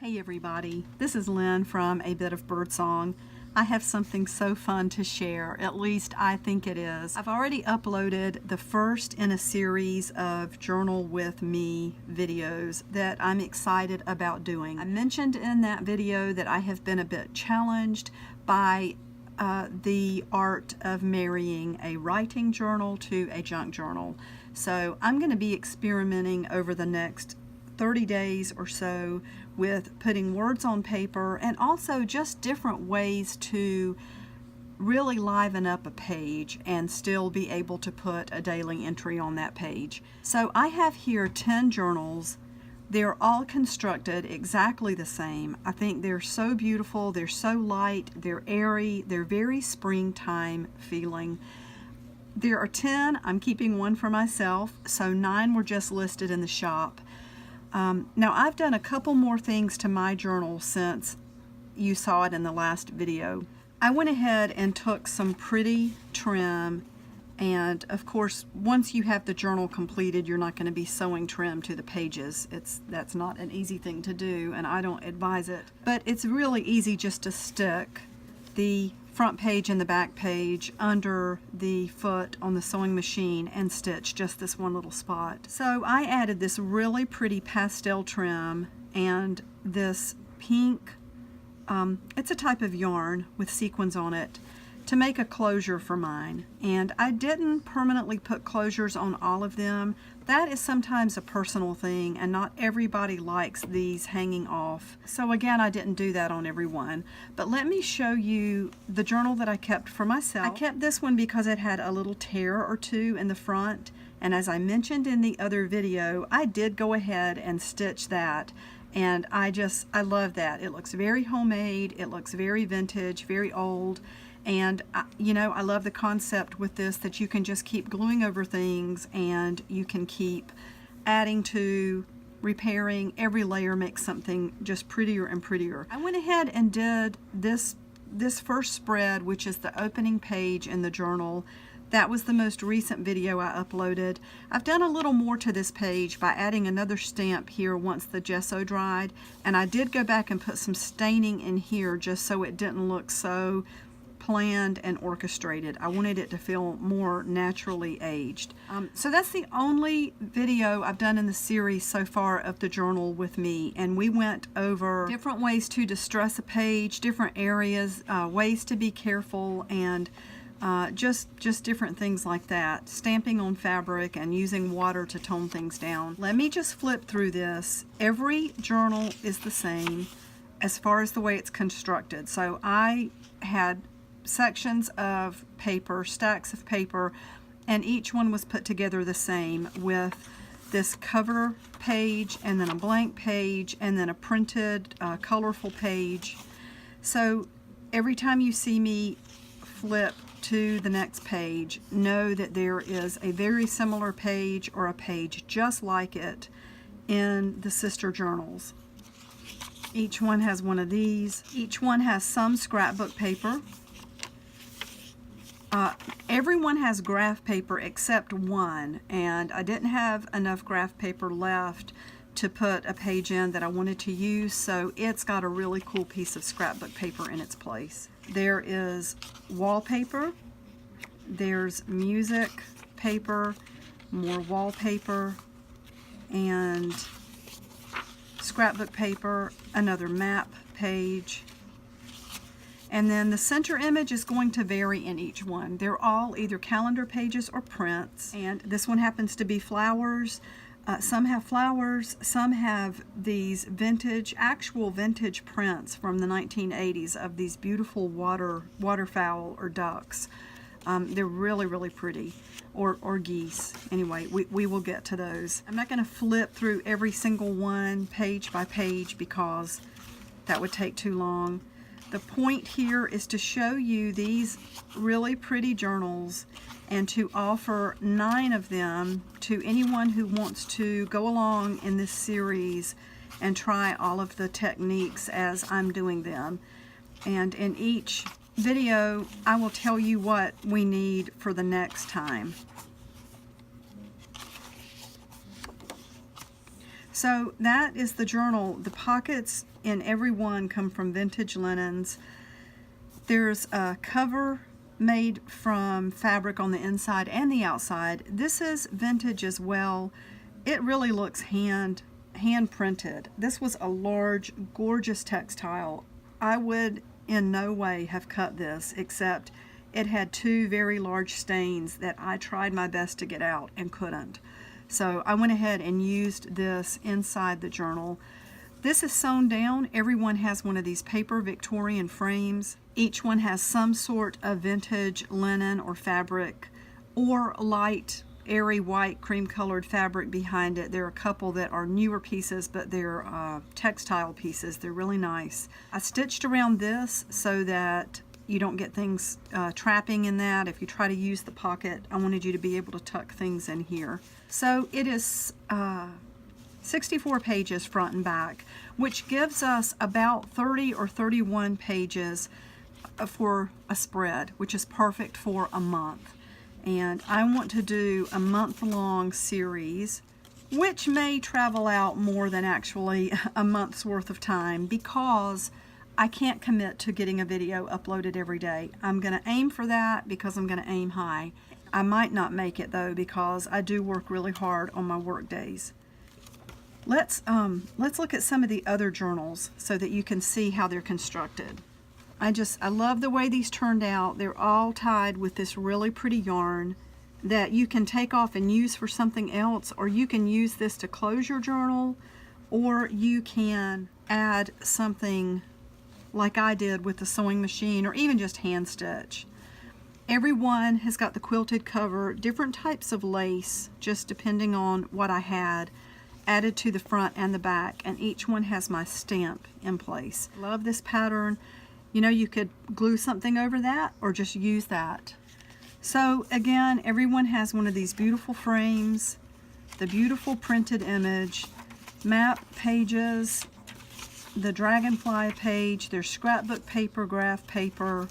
Hey everybody, this is Lynn from A Bit of Birdsong. I have something so fun to share, at least I think it is. I've already uploaded the first in a series of Journal With Me videos that I'm excited about doing. I mentioned in that video that I have been a bit challenged by the art of marrying a writing journal to a junk journal. So I'm going to be experimenting over the next 30 days or so with putting words on paper and also just different ways to really liven up a page and still be able to put a daily entry on that page. So I have here 10 journals. They're all constructed exactly the same. I think they're so beautiful, they're so light, they're airy, they're very springtime feeling. There are 10, I'm keeping one for myself, so 9 were just listed in the shop. Now I've done a couple more things to my journal since you saw it in the last video. I went ahead and took some pretty trim, and of course once you have the journal completed you're not going to be sewing trim to the pages. That's not an easy thing to do and I don't advise it. But it's really easy just to stick the front page and the back page under the foot on the sewing machine and stitch just this one little spot. So I added this really pretty pastel trim and this pink, it's a type of yarn with sequins on it, to make a closure for mine. And I didn't permanently put closures on all of them. That is sometimes a personal thing and not everybody likes these hanging off. So again, I didn't do that on every one. But let me show you the journal that I kept for myself. I kept this one because it had a little tear or two in the front, and as I mentioned in the other video, I did go ahead and stitch that. And I love that. It looks very homemade, it looks very vintage, very old. And you know, I love the concept with this that you can just keep gluing over things and you can keep adding to, repairing. Every layer makes something just prettier and prettier. I went ahead and did this first spread, which is the opening page in the journal. That was the most recent video I uploaded. I've done a little more to this page by adding another stamp here once the gesso dried, and I did go back and put some staining in here just so it didn't look so planned and orchestrated. I wanted it to feel more naturally aged. So that's the only video I've done in the series so far of the Journal With Me, and we went over different ways to distress a page, different areas, ways to be careful, and just different things like that. Stamping on fabric and using water to tone things down. Let me just flip through this. Every journal is the same as far as the way it's constructed. So I had sections of paper, stacks of paper, and each one was put together the same with this cover page and then a blank page and then a printed colorful page. So every time you see me flip to the next page, know that there is a very similar page or a page just like it in the sister journals. Each one has one of these. Each one has some scrapbook paper. Everyone has graph paper except one, and I didn't have enough graph paper left to put a page in that I wanted to use, so it's got a really cool piece of scrapbook paper in its place. There is wallpaper, there's music paper, more wallpaper, and scrapbook paper, another map page. And then the center image is going to vary in each one. They're all either calendar pages or prints. And this one happens to be flowers. Some have flowers, some have these vintage, actual vintage prints from the 1980s of these beautiful waterfowl or ducks. They're really, really pretty. Or geese. Anyway, we will get to those. I'm not going to flip through every single one page by page because that would take too long. The point here is to show you these really pretty journals and to offer 9 of them to anyone who wants to go along in this series and try all of the techniques as I'm doing them. And in each video, I will tell you what we need for the next time. So that is the journal. The pockets in every one come from vintage linens. There's a cover made from fabric on the inside and the outside. This is vintage as well. It really looks hand printed. This was a large, gorgeous textile. I would in no way have cut this, except it had two very large stains that I tried my best to get out and couldn't. So I went ahead and used this inside the journal. This is sewn down. Everyone has one of these paper Victorian frames. Each one has some sort of vintage linen or fabric or light, airy white cream colored fabric behind it. There are a couple that are newer pieces, but they're textile pieces. They're really nice. I stitched around this so that you don't get things trapping in that. If you try to use the pocket, I wanted you to be able to tuck things in here. So it is 64 pages front and back, which gives us about 30 or 31 pages for a spread, which is perfect for a month. And I want to do a month-long series, which may travel out more than actually a month's worth of time, because I can't commit to getting a video uploaded every day. I'm going to aim for that because I'm going to aim high. I might not make it though, because I do work really hard on my work days. Let's look at some of the other journals so that you can see how they're constructed. I love the way these turned out. They're all tied with this really pretty yarn that you can take off and use for something else, or you can use this to close your journal, or you can add something like I did with the sewing machine, or even just hand stitch. Every one has got the quilted cover, different types of lace, just depending on what I had, added to the front and the back, and each one has my stamp in place. Love this pattern. You know, you could glue something over that or just use that. So again, everyone has one of these beautiful frames, the beautiful printed image, map pages, the dragonfly page, there's scrapbook paper, graph paper,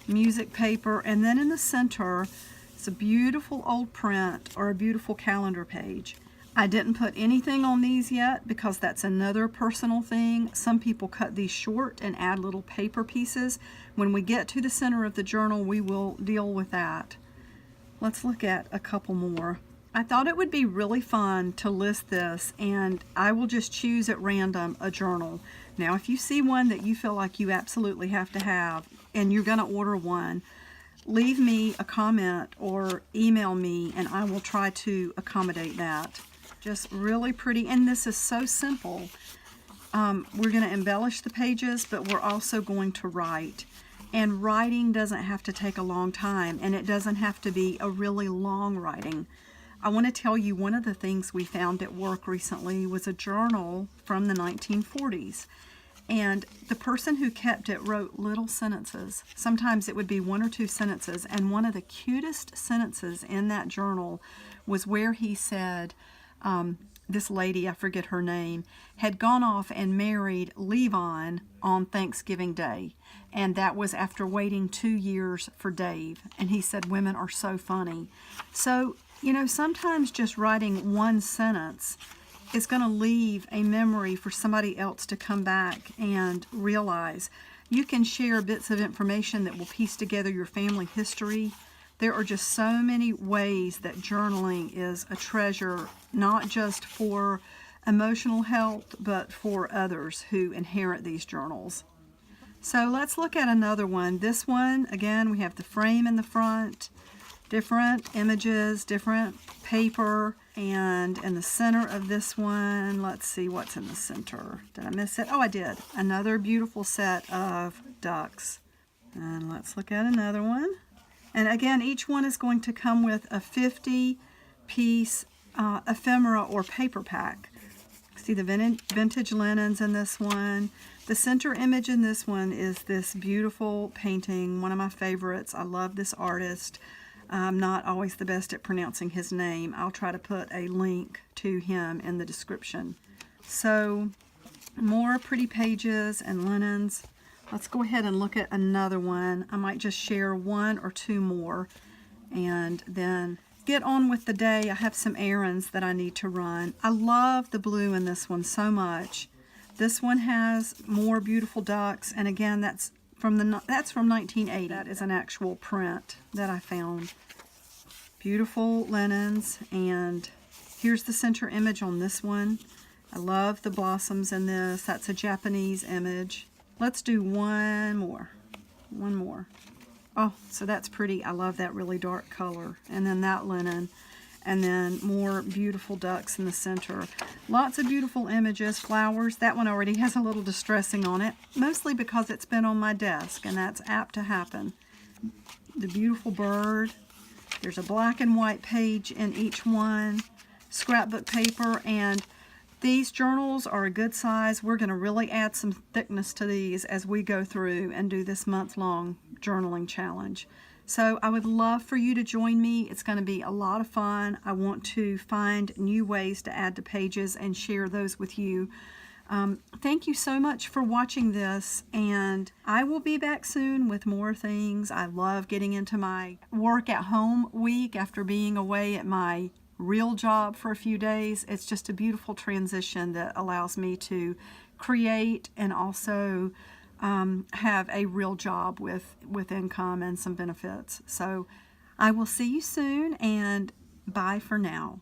music paper, and then in the center it's a beautiful old print or a beautiful calendar page. I didn't put anything on these yet because that's another personal thing. Some people cut these short and add little paper pieces. When we get to the center of the journal, we will deal with that. Let's look at a couple more. I thought it would be really fun to list this, and I will just choose at random a journal. Now, if you see one that you feel like you absolutely have to have and you're going to order one, leave me a comment or email me and I will try to accommodate that. Just really pretty, and this is so simple. We're going to embellish the pages, but we're also going to write. And writing doesn't have to take a long time, and it doesn't have to be a really long writing. I want to tell you, one of the things we found at work recently was a journal from the 1940s. And the person who kept it wrote little sentences. Sometimes it would be one or two sentences, and one of the cutest sentences in that journal was where he said, this lady, I forget her name, had gone off and married Levon on Thanksgiving Day. And that was after waiting 2 years for Dave. And he said, women are so funny. So, you know, sometimes just writing one sentence is going to leave a memory for somebody else to come back and realize. You can share bits of information that will piece together your family history. There are just so many ways that journaling is a treasure, not just for emotional health, but for others who inherit these journals. So let's look at another one. This one, again, we have the frame in the front, different images, different paper, and in the center of this one, let's see what's in the center. Did I miss it? Oh, I did. Another beautiful set of ducks. And let's look at another one. And again, each one is going to come with a 50-piece ephemera or paper pack. See the vintage linens in this one. The center image in this one is this beautiful painting, one of my favorites. I love this artist. I'm not always the best at pronouncing his name. I'll try to put a link to him in the description. So, more pretty pages and linens. Let's go ahead and look at another one. I might just share one or two more, and then get on with the day. I have some errands that I need to run. I love the blue in this one so much. This one has more beautiful ducks, and again, that's from 1980. That is an actual print that I found. Beautiful linens, and here's the center image on this one. I love the blossoms in this. That's a Japanese image. Let's do one more. One more. Oh, so that's pretty. I love that really dark color. And then that linen. And then more beautiful ducks in the center. Lots of beautiful images, flowers. That one already has a little distressing on it, mostly because it's been on my desk, and that's apt to happen. The beautiful bird. There's a black and white page in each one. Scrapbook paper, and these journals are a good size. We're going to really add some thickness to these as we go through and do this month-long journaling challenge. So I would love for you to join me. It's going to be a lot of fun. I want to find new ways to add to pages and share those with you. Thank you so much for watching this, and I will be back soon with more things. I love getting into my work at home week after being away at my real job for a few days. It's just a beautiful transition that allows me to create and also have a real job with income and some benefits. So I will see you soon, and bye for now.